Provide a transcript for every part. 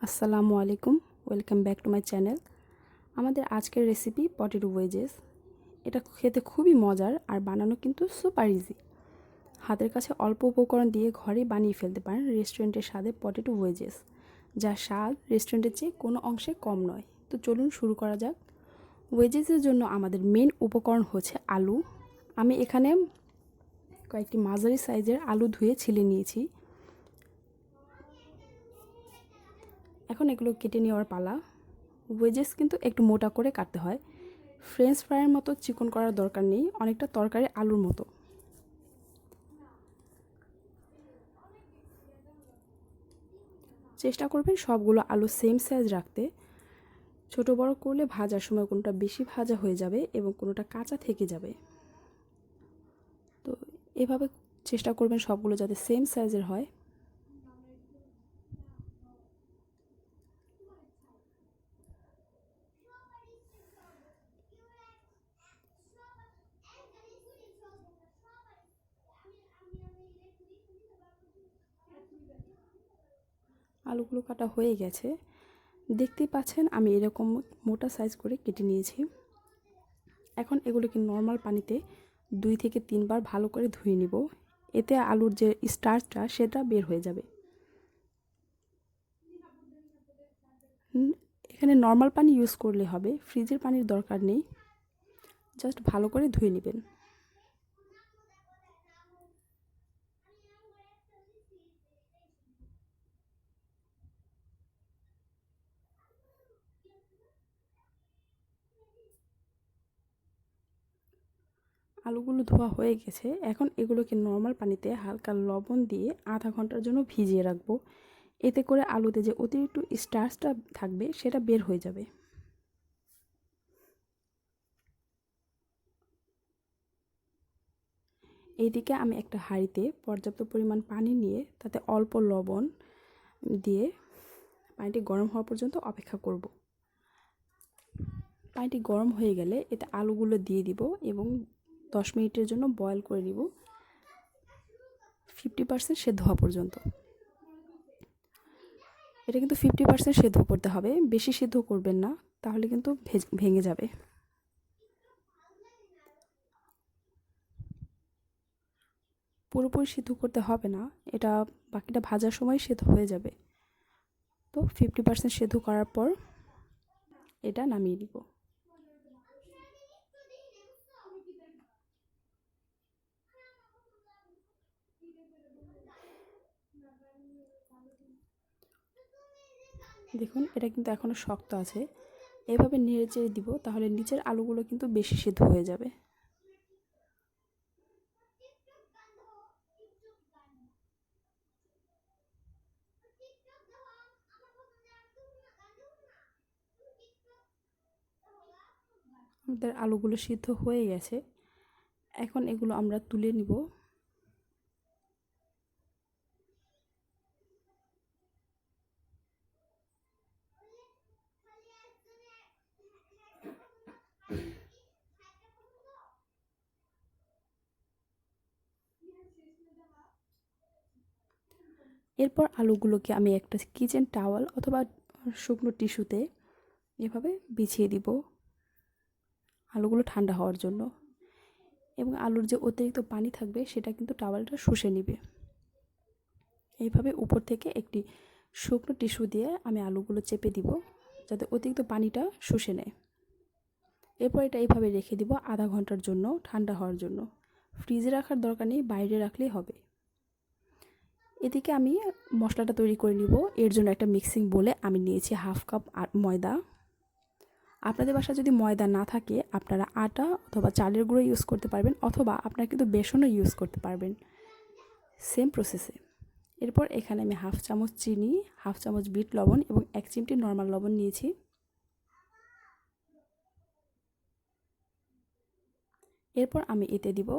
আসসালামু আলাইকুম, welcome back to my channel. আমাদের আজকের রেসিপি পটেটো ওয়েজেস। এটা খেতে খুবই মজার আর বানানো কিন্তু সুপার ইজি। হাতের কাছে অল্প উপকরণ দিয়ে ঘরেই বানিয়ে ফেলতে পারেন রেস্টুরেন্টের স্বাদে পটেটো ওয়েজেস, যার স্বাদ রেস্টুরেন্টের চেয়ে কোনো অংশে কম নয়। তো চলুন শুরু করা যাক। ওয়েজেসের জন্য আমাদের মেন উপকরণ হচ্ছে আলু। আমি এখানে কয়েকটি মাঝারি সাইজের আলু ধুয়ে ছিলে নিয়েছি। এখন এগুলো কেটে নেওয়ার পালা। ওয়েজেস কিন্তু একটু মোটা করে কাটতে হয়। ফ্রেঞ্চ ফ্রাইয়ের মতো চিকন করার দরকার নেই, অনেকটা তরকারি আলুর মতো। চেষ্টা করবেন সবগুলো আলু সেম সাইজ রাখতে। ছোট বড় করলে ভাজার সময় কোনোটা বেশি ভাজা হয়ে যাবে এবং কোনোটা কাঁচা থেকে যাবে। তো এভাবে চেষ্টা করবেন সবগুলো যাতে সেম সাইজের হয়। আলুগুলো কাটা হয়ে গেছে, দেখতেই পাচ্ছেন আমি এরকম মোটা সাইজ করে কেটে নিয়েছি। এখন এগুলোকে নর্মাল পানিতে 2 থেকে 3 বার ভালো করে ধুয়ে নিব। এতে আলুর যে স্টার্চটা সেটা বের হয়ে যাবে। এখানে নর্মাল পানি ইউজ করলে হবে, ফ্রিজের পানির দরকার নেই। জাস্ট ভালো করে ধুয়ে নেবেন। আলুগুলো ধোয়া হয়ে গেছে। এখন এগুলোকে নর্মাল পানিতে হালকা লবণ দিয়ে আধা ঘন্টার জন্য ভিজিয়ে রাখবো। এতে করে আলুতে যে অতিরিক্ত স্টার্চটা থাকবে সেটা বের হয়ে যাবে। এইদিকে আমি একটা হাঁড়িতে পর্যাপ্ত পরিমাণ পানি নিয়ে তাতে অল্প লবণ দিয়ে পানিটি গরম হওয়া পর্যন্ত অপেক্ষা করব। পানিটি গরম হয়ে গেলে এতে আলুগুলো দিয়ে দিব এবং 10 মিনিটের জন্য বয়েল করে নিব, 50% সেদ্ধ হওয়া পর্যন্ত। এটা কিন্তু 50% সেদ্ধ করতে হবে, বেশি সেদ্ধ করবেন না, তাহলে কিন্তু ভেঙে যাবে। পুরোপুরি সিদ্ধ করতে হবে না, এটা বাকিটা ভাজার সময় সেদ্ধ হয়ে যাবে। তো 50% সেদ্ধ করার পর এটা নামিয়ে নিব। দেখুন এটা কিন্তু এখনও শক্ত আছে, এভাবে নেড়ে চেড়ে দিব, তাহলে নিচের আলুগুলো কিন্তু বেশি সিদ্ধ হয়ে যাবে। আমাদের আলুগুলো সিদ্ধ হয়ে গেছে, এখন এগুলো আমরা তুলে নিব। এরপর আলুগুলোকে আমি একটা কিচেন টাওয়াল অথবা শুকনো টিস্যুতে এভাবে বিছিয়ে দিব আলুগুলো ঠান্ডা হওয়ার জন্য, এবং আলুর যে অতিরিক্ত পানি থাকবে সেটা কিন্তু টাওয়ালটা শুষে নেবে। এইভাবে উপর থেকে একটি শুকনো টিস্যু দিয়ে আমি আলুগুলো চেপে দিব যাতে অতিরিক্ত পানিটা শুষে নেয়। এরপর এটা এইভাবে রেখে দিব আধা ঘন্টার জন্য ঠান্ডা হওয়ার জন্য। ফ্রিজে রাখার দরকার নেই, বাইরে রাখলেই হবে। এদিকে আমি মশলাটা তৈরি করে নিব। এর জন্য একটা মিক্সিং বোলে আমি নিয়েছি হাফ কাপ ময়দা। আপনাদের বাসায় যদি ময়দা না থাকে আপনারা আটা অথবা চালের গুঁড়ো ইউজ করতে পারবেন, অথবা আপনারা কিন্তু বেসনও ইউজ করতে পারবেন, সেম প্রসেসে। এরপর এখানে আমি হাফ চামচ চিনি, হাফ চামচ বিট লবণ এবং 1 চিমটি নর্মাল লবণ নিয়েছি। এরপর আমি এতে দিব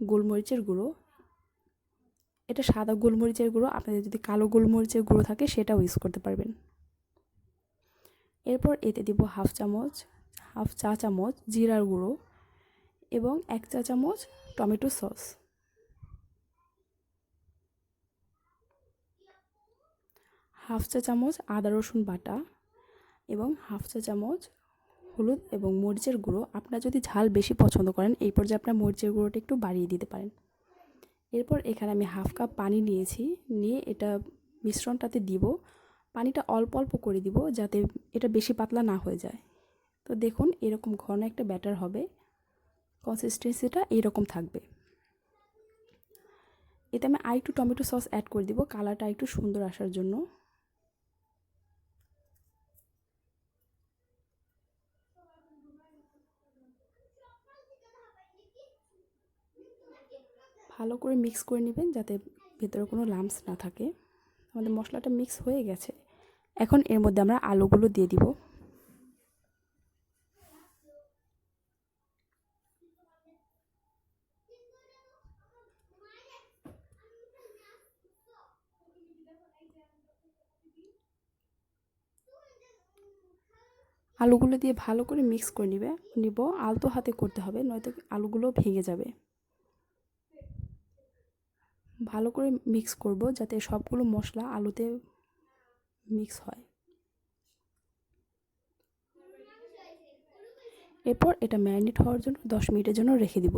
গোলমরিচের গুঁড়ো। এটা সাদা গোলমরিচের গুঁড়ো, আপনাদের যদি কালো গোলমরিচের গুঁড়ো থাকে সেটাও ইউজ করতে পারবেন। এরপর এতে দিব হাফ চা চামচ জিরার গুঁড়ো এবং 1 চা চামচ টমেটো সস। হাফ চা চামচ আদা রসুন বাটা এবং হাফ চা চামচ হলুদ এবং মরিচের গুঁড়ো। আপনারা যদি ঝাল বেশি পছন্দ করেন এই পর্যায়ে আপনার মরিচের গুঁড়োটা একটু বাড়িয়ে দিতে পারেন। এরপর এখানে আমি হাফ কাপ পানি নিয়েছি, নিয়ে এটা মিশ্রণটাতে দিব। পানিটা অল্প অল্প করে দিব যাতে এটা বেশি পাতলা না হয়ে যায়। তো দেখুন এরকম ঘন একটা ব্যাটার হবে, কনসিস্টেন্সিটা এইরকম থাকবে। এতে আমি আরেকটু টমেটো সস অ্যাড করে দিব কালারটা একটু সুন্দর আসার জন্য। ভালো করে মিক্স করে নেবেন যাতে ভেতরে কোনো লাম্পস না থাকে। আমাদের মশলাটা মিক্স হয়ে গেছে, এখন এর মধ্যে আমরা আলুগুলো দিয়ে দিব। আলুগুলো দিয়ে ভালো করে মিক্স করে নিব। আলতো হাতে করতে হবে, নয়তো আলুগুলো ভেঙে যাবে। ভালো করে মিক্স করব যাতে সবগুলো মশলা আলুতে মিক্স হয়। এরপর এটা ম্যারিনেট হওয়ার জন্য 10 মিনিটের জন্য রেখে দিব।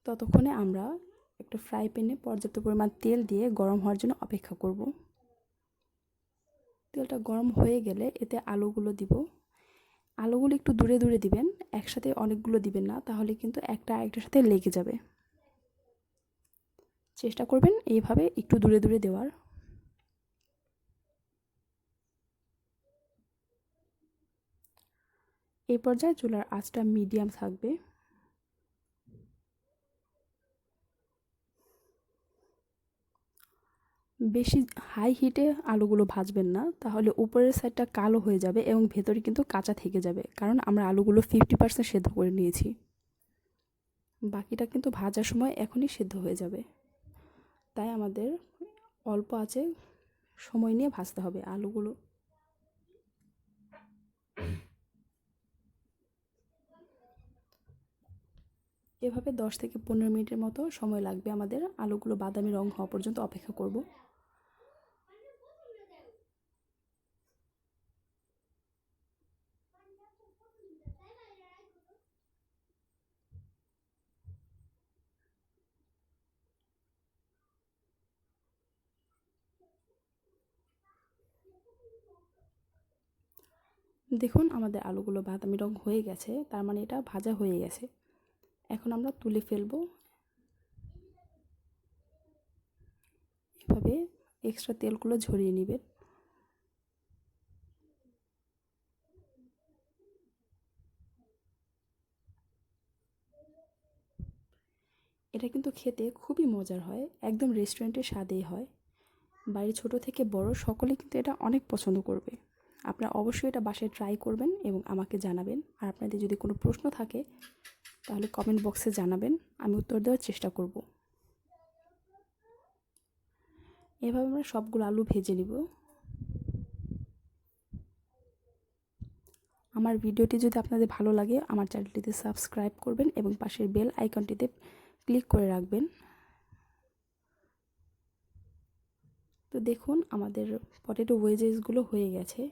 ততক্ষণে আমরা একটা ফ্রাই প্যানে পর্যাপ্ত পরিমাণ তেল দিয়ে গরম হওয়ার জন্য অপেক্ষা করব। তেলটা গরম হয়ে গেলে এতে আলুগুলো দিব। আলুগুলো একটু দূরে দূরে দিবেন, একসাথে অনেকগুলো দিবেন না, তাহলে কিন্তু একটা আরেকটার সাথে লেগে যাবে। চেষ্টা করবেন এইভাবে একটু দূরে দূরে দেওয়ার। এই পর্যায়ে চুলার আঁচটা মিডিয়াম থাকবে। বেশি হাই হিটে আলুগুলো ভাজবেন না, তাহলে উপরের সাইডটা কালো হয়ে যাবে এবং ভেতরে কিন্তু কাঁচা থেকে যাবে, কারণ আমরা আলুগুলো 50% সেদ্ধ করে নিয়েছি। বাকিটা কিন্তু ভাজার সময় এখনই সেদ্ধ হয়ে যাবে। তাই আমাদের অল্প আঁচে সময় নিয়ে ভাজতে হবে আলুগুলো। এভাবে 10 থেকে 15 মিনিটের মতো সময় লাগবে আমাদের। আলুগুলো বাদামি রং হওয়া পর্যন্ত অপেক্ষা করব। দেখুন আমাদের আলুগুলো বাদামি রং হয়ে গেছে, তার মানে এটা ভাজা হয়ে গেছে। এখন আমরা তুলে ফেলবো। এভাবে এক্সট্রা তেলগুলো ঝরিয়ে নেবেন। এটা কিন্তু খেতে খুবই মজার হয়, একদম রেস্টুরেন্টের স্বাদেই হয়। বাড়ির ছোট থেকে বড় সকলে কিন্তু এটা অনেক পছন্দ করবে। আপনারা অবশ্যই এটা বাসায় ট্রাই করবেন এবং আমাকে জানাবেন। আর আপনাদের যদি কোনো প্রশ্ন থাকে তাহলে কমেন্ট বক্সে জানাবেন, আমি উত্তর দেওয়ার চেষ্টা করব। এভাবে আমরা সবগুলো আলু ভেজে নিব। আমার ভিডিওটি যদি আপনাদের ভালো লাগে আমার চ্যানেলটিতে সাবস্ক্রাইব করবেন এবং পাশের বেল আইকনটিতে ক্লিক করে রাখবেন। তো দেখুন আমাদের পটেটো ওয়েজেসগুলো হয়ে গেছে।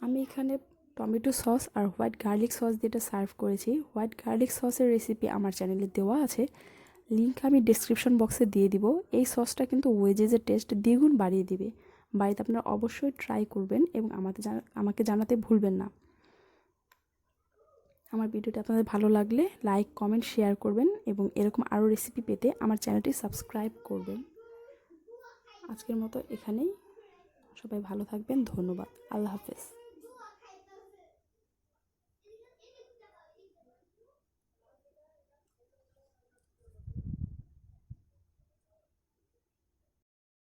আমি এখানে টমেটো সস আর হোয়াইট গার্লিক সস দিয়ে এটা সার্ভ করেছি। হোয়াইট গার্লিক সসের রেসিপি আমার চ্যানেলে দেওয়া আছে, লিঙ্ক আমি ডেসক্রিপশন বক্সে দিয়ে দিব। এই সসটা কিন্তু ওয়েজেসের টেস্ট দ্বিগুণ বাড়িয়ে দিবে। বাড়িতে আপনারা অবশ্যই ট্রাই করবেন এবং আমাকে জানাতে ভুলবেন না। আমার ভিডিওটি আপনাদের ভালো লাগলে লাইক কমেন্ট শেয়ার করবেন এবং এরকম আরও রেসিপি পেতে আমার চ্যানেলটি সাবস্ক্রাইব করবেন। আজকের মতো এখানেই, সবাই ভালো থাকবেন, ধন্যবাদ, আল্লাহ হাফেজ।